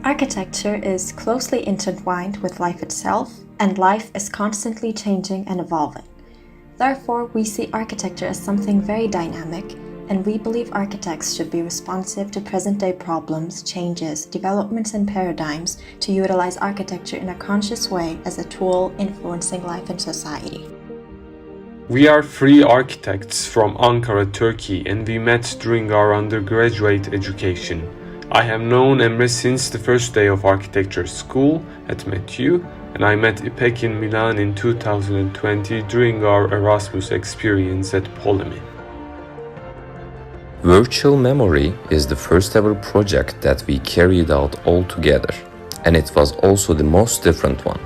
Architecture is closely intertwined with life itself, and life is constantly changing and evolving. Therefore, we see architecture as something very dynamic, and we believe architects should be responsive to present-day problems, changes, developments, and paradigms to utilize architecture in a conscious way as a tool influencing life and society. We are three architects from Ankara, Turkey, and we met during our undergraduate education. I have known Emre since the first day of architecture school at METU, and I met Ipek in Milan in 2020 during our Erasmus experience at Polemy. Virtual Memory is the first ever project that we carried out all together, and it was also the most different one.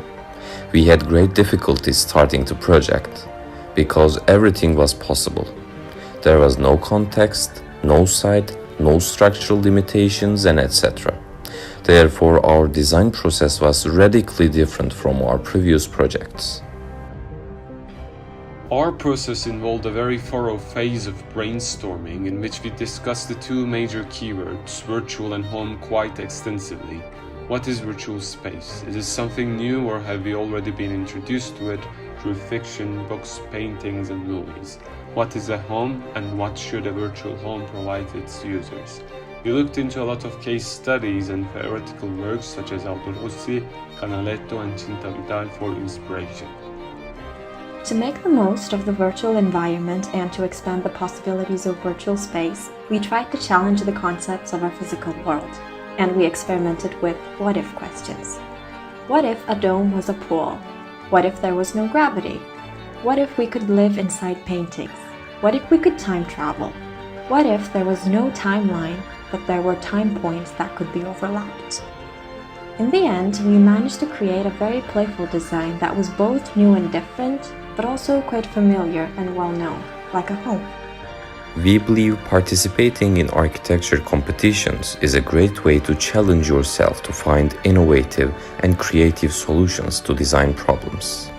We had great difficulties starting the project, because everything was possible. There was no context, no site, no structural limitations, and etc. Therefore, our design process was radically different from our previous projects. Our process involved a very thorough phase of brainstorming in which we discussed the two major keywords, virtual and home, quite extensively. What is virtual space? Is it something new, or have we already been introduced to it through fiction, books, paintings, and movies? What is a home, and what should a virtual home provide its users? We looked into a lot of case studies and theoretical works such as Aldo Rossi, Canaletto, and Cinta Vidal for inspiration. To make the most of the virtual environment and to expand the possibilities of virtual space, we tried to challenge the concepts of our physical world, and we experimented with what-if questions. What if a dome was a pool? What if there was no gravity? What if we could live inside paintings? What if we could time travel? What if there was no timeline, but there were time points that could be overlapped? In the end, we managed to create a very playful design that was both new and different, but also quite familiar and well-known, like a home. We believe participating in architecture competitions is a great way to challenge yourself to find innovative and creative solutions to design problems.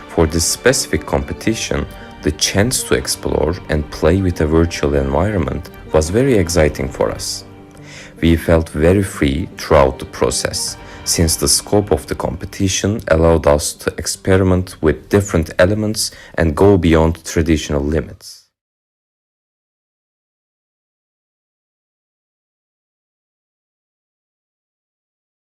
For this specific competition, the chance to explore and play with a virtual environment was very exciting for us. We felt very free throughout the process, since the scope of the competition allowed us to experiment with different elements and go beyond traditional limits.